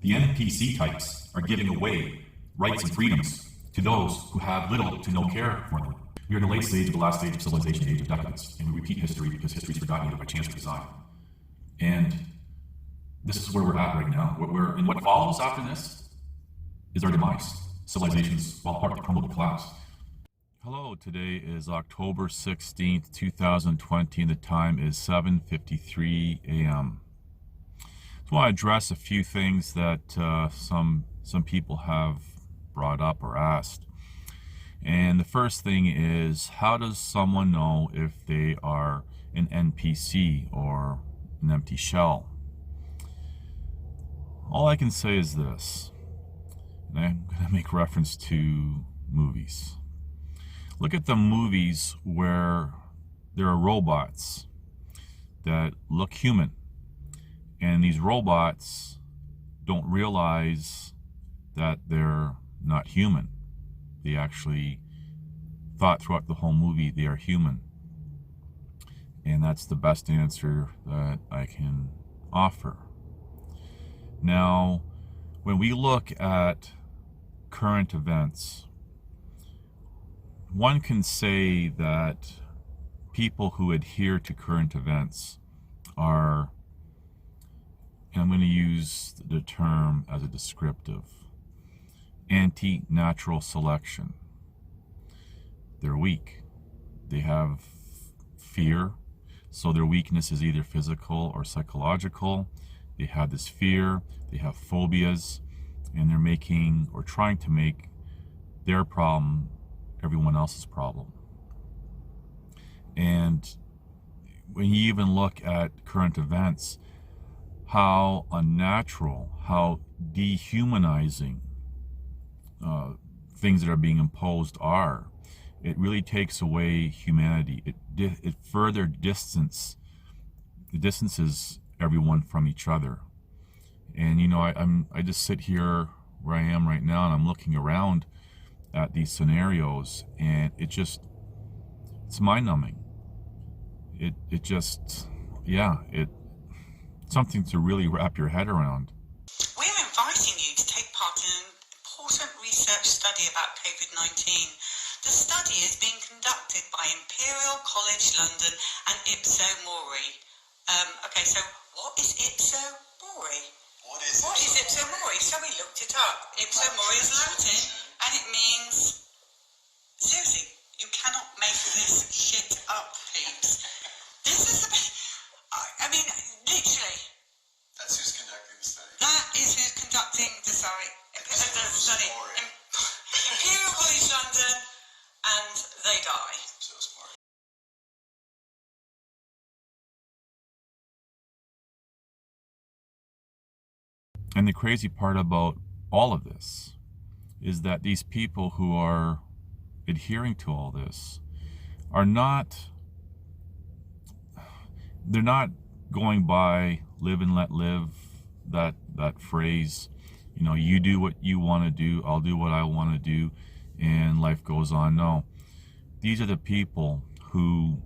The NPC types are giving away rights and freedoms to those who have little to no care for them. We are in the late stage of the last stage of civilization, the age of decadence, and we repeat history because history is forgotten either by chance or design. And this is where we're at right now. And what follows after this is our demise. Civilizations fall apart, crumble to collapse. Hello, today is October 16th, 2020, and the time is 7:53 a.m. I want to address a few things that some people have brought up or asked. And the first thing is, how does someone know if they are an NPC or an empty shell? All I can say is this, and I'm going to make reference to movies. Look at the movies where there are robots that look human, and these robots don't realize that they're not human. They actually thought throughout the whole movie they are human. And that's the best answer that I can offer. Now, when we look at current events, one can say that people who adhere to current events are, and I'm going to use the term as a descriptive, anti-natural selection. They're weak. They have fear, so their weakness is either physical or psychological. They have this fear, they have phobias, and they're making or trying to make their problem everyone else's problem. And when you even look at current events, how unnatural, how dehumanizing things that are being imposed are, it really takes away humanity. It further distances everyone from each other. And you know, I just sit here where I am right now, and I'm looking around at these scenarios, and it's mind-numbing. It's something to really wrap your head around. We're inviting you to take part in an important research study about COVID-19. The study is being conducted by Imperial College London and ipsos mori. Okay, so what is ipsos mori? What is ipsos mori? So we looked it up. Ipsos mori is Latin, and it means, seriously, you cannot make this shit up, peeps. This is a bit, I mean, literally. That's who's conducting the study. That is who's conducting the study. Imperial College London, and they die. So smart. And the crazy part about all of this is that these people who are adhering to all this are they're not going by live and let live, that phrase, you know, you do what you want to do, I'll do what I want to do, and life goes on. No, these are the people who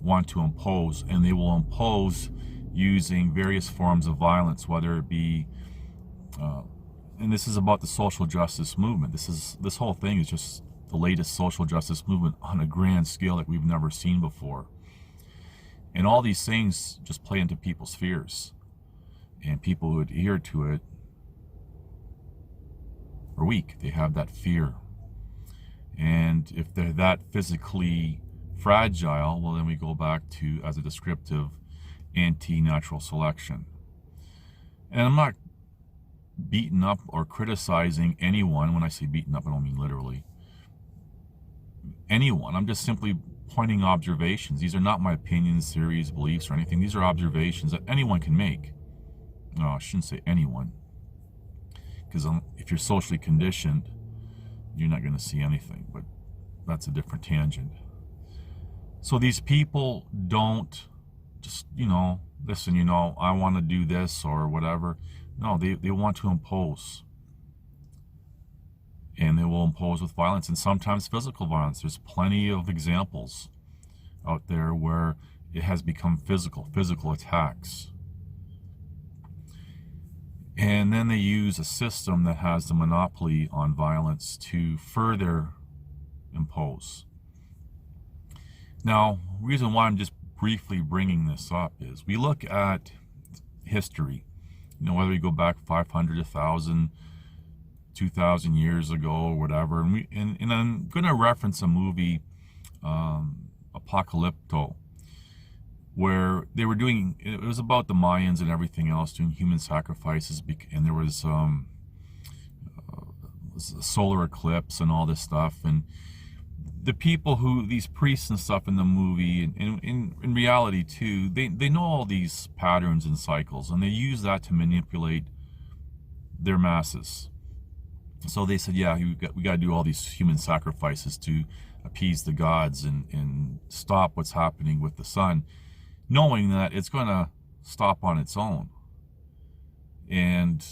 want to impose, and they will impose using various forms of violence, whether it be and this is about the social justice movement. This whole thing is just the latest social justice movement on a grand scale that we've never seen before. And all these things just play into people's fears, and people who adhere to it are weak. They have that fear, and if they're that physically fragile, well, then we go back to, as a descriptive, anti-natural selection. And I'm not beating up or criticizing anyone. When I say beaten up, I don't mean literally anyone. I'm just simply pointing observations. These are not my opinions, theories, beliefs, or anything. These are observations that anyone can make. No, I shouldn't say anyone, because if you're socially conditioned, you're not going to see anything, but that's a different tangent. So these people don't just, listen, I want to do this or whatever. No, they want to impose. And they will impose with violence, and sometimes physical violence. There's plenty of examples out there where it has become physical attacks. And then they use a system that has the monopoly on violence to further impose. Now, the reason why I'm just briefly bringing this up is we look at history, whether we go back 500, 1,000, 2,000 years ago or whatever. And I'm going to reference a movie, Apocalypto, where they were doing, it was about the Mayans and everything else, doing human sacrifices, and there was a solar eclipse and all this stuff. And the people these priests and stuff in the movie, and in reality too, they know all these patterns and cycles, and they use that to manipulate their masses. So they said, yeah, we got to do all these human sacrifices to appease the gods and stop what's happening with the sun, knowing that it's going to stop on its own. And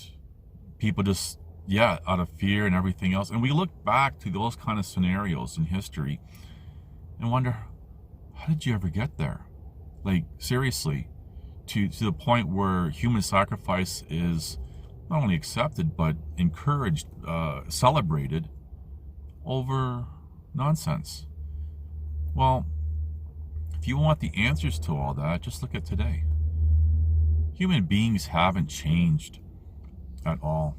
people just, out of fear and everything else. And we look back to those kind of scenarios in history and wonder, how did you ever get there? Like, seriously, to the point where human sacrifice is not only accepted, but encouraged, celebrated over nonsense. Well, if you want the answers to all that, just look at today. Human beings haven't changed at all.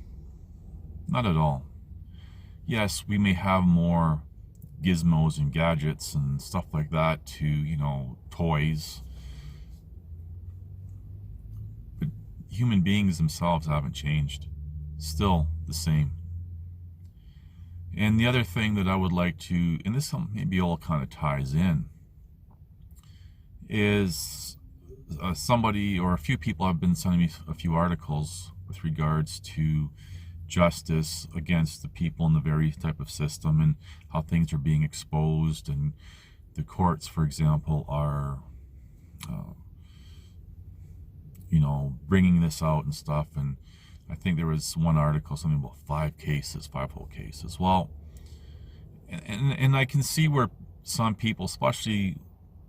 Not at all. Yes, we may have more gizmos and gadgets and stuff like that to, toys. But human beings themselves haven't changed. Still the same. And the other thing that I would like to, and this maybe all kind of ties in, is somebody or a few people have been sending me a few articles with regards to justice against the people in the various type of system and how things are being exposed, and the courts, for example, are bringing this out and stuff. And I think there was one article, something about 5 whole cases. Well, and I can see where some people, especially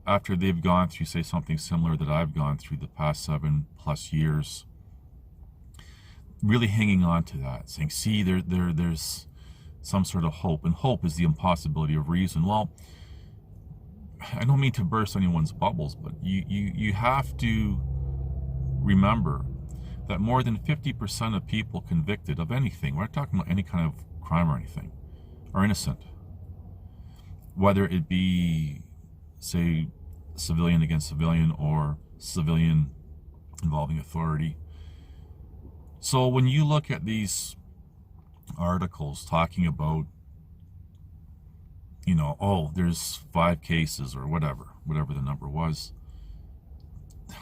after they've gone through, say, something similar that I've gone through the past 7+ years, really hanging on to that, saying, see, there's some sort of hope, and hope is the impossibility of reason. Well, I don't mean to burst anyone's bubbles, but you have to remember that more than 50% of people convicted of anything, we're not talking about any kind of crime or anything, are innocent. Whether it be, say, civilian against civilian or civilian involving authority. So when you look at these articles talking about, there's 5 cases or whatever the number was,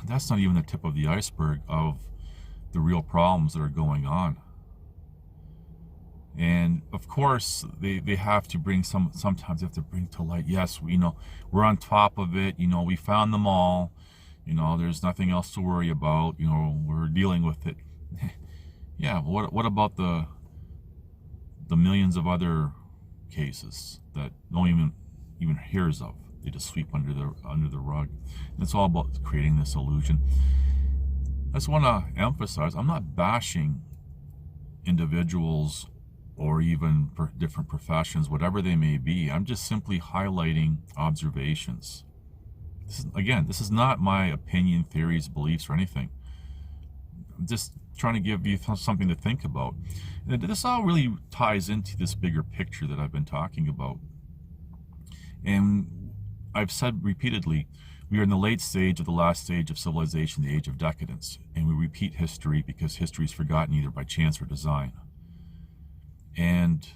that's not even the tip of the iceberg of the real problems that are going on. And of course, they have to bring sometimes they have to bring to light, yes, we're on top of it, we found them all, there's nothing else to worry about, we're dealing with it. Yeah, what about the millions of other cases that no one even hears of? They just sweep under the rug. And it's all about creating this illusion. I just want to emphasize, I'm not bashing individuals or even different professions, whatever they may be. I'm just simply highlighting observations. This is not my opinion, theories, beliefs, or anything. I'm just trying to give you something to think about. And this all really ties into this bigger picture that I've been talking about. And I've said repeatedly, we are in the late stage of the last stage of civilization, the age of decadence. And we repeat history because history is forgotten either by chance or design. And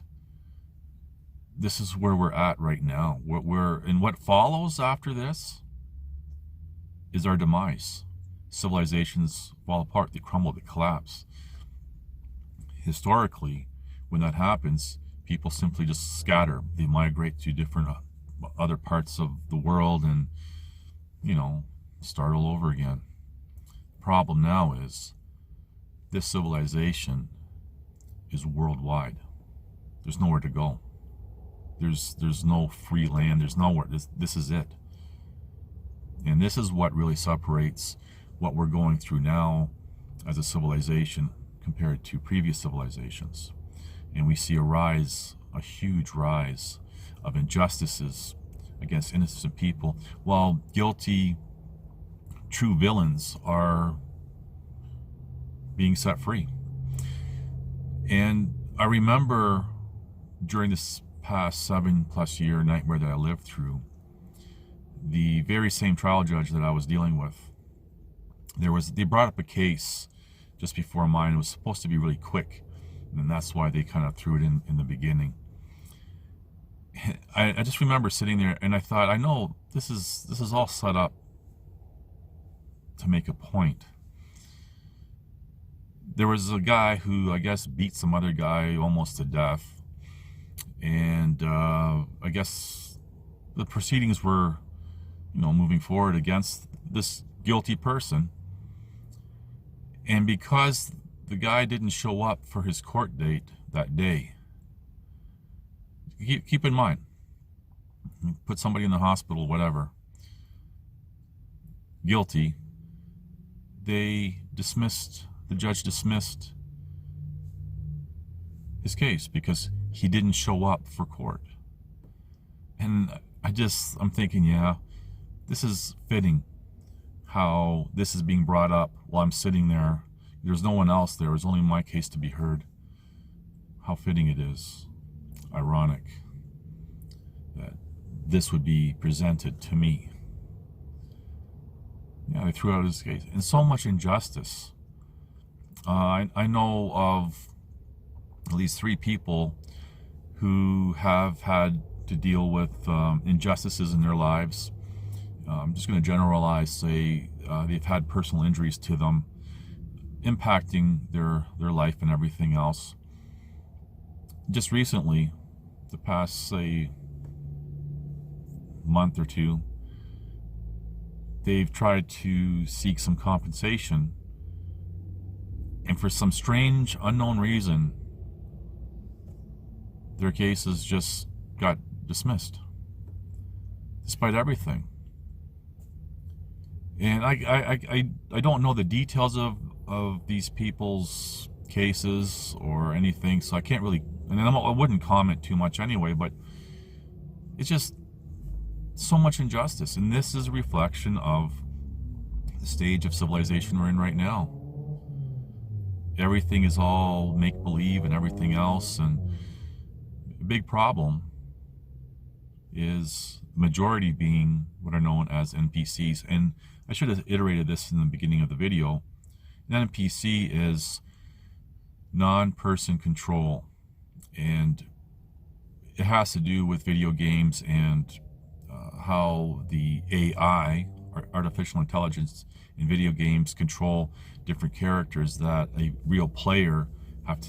this is where we're at right now. What follows after this is our demise. Civilizations fall apart, they crumble, they collapse. Historically, when that happens, people simply just scatter. They migrate to different other parts of the world and, start all over again. The problem now is this civilization is worldwide. There's nowhere to go. There's no free land. There's nowhere. This is it. And this is what really separates what we're going through now as a civilization compared to previous civilizations. And we see a huge rise of injustices against innocent people, while guilty, true villains are being set free. And I remember during this past 7+ year nightmare that I lived through, the very same trial judge that I was dealing with, they brought up a case just before mine. It was supposed to be really quick, and that's why they kind of threw it in the beginning. I just remember sitting there and I thought, I know this is all set up to make a point. There was a guy who I guess beat some other guy almost to death, and I guess the proceedings were, moving forward against this guilty person. And because the guy didn't show up for his court date that day, keep in mind, put somebody in the hospital, whatever, guilty, the judge dismissed his case because he didn't show up for court. And I'm thinking, yeah, this is fitting how this is being brought up while I'm sitting there. There's no one else there. It's only my case to be heard. How fitting it is. Ironic that this would be presented to me. Yeah, they threw out his case. And so much injustice. I know of at least 3 people who have had to deal with injustices in their lives. I'm just going to generalize, say they've had personal injuries to them, impacting their life and everything else. Just recently, the past, say, month or 2, they've tried to seek some compensation, and for some strange, unknown reason, their cases just got dismissed, despite everything. And I don't know the details of these people's cases or anything, so I can't really, and I wouldn't comment too much anyway, but it's just so much injustice. And this is a reflection of the stage of civilization we're in right now. Everything is all make-believe and everything else, and the big problem is the majority being what are known as NPCs. And I should have iterated this in the beginning of the video. An NPC is non-person control, and it has to do with video games and how the AI, artificial intelligence, in video games control different characters that a real player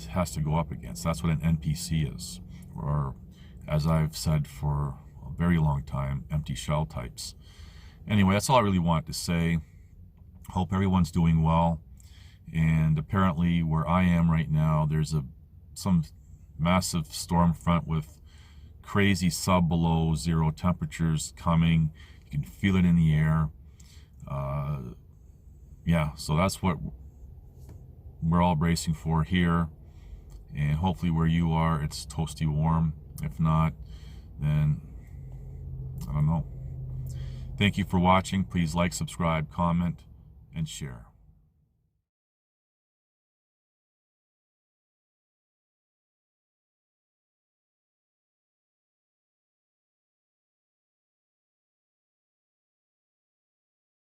has to go up against. That's what an NPC is, or as I've said for a very long time, empty shell types. Anyway, that's all I really want to say. Hope everyone's doing well. And apparently where I am right now, there's some massive storm front with crazy below zero temperatures coming. You can feel it in the air. Yeah, so that's what we're all bracing for here. And hopefully where you are, it's toasty warm. If not, then I don't know. Thank you for watching. Please like, subscribe, comment, and share.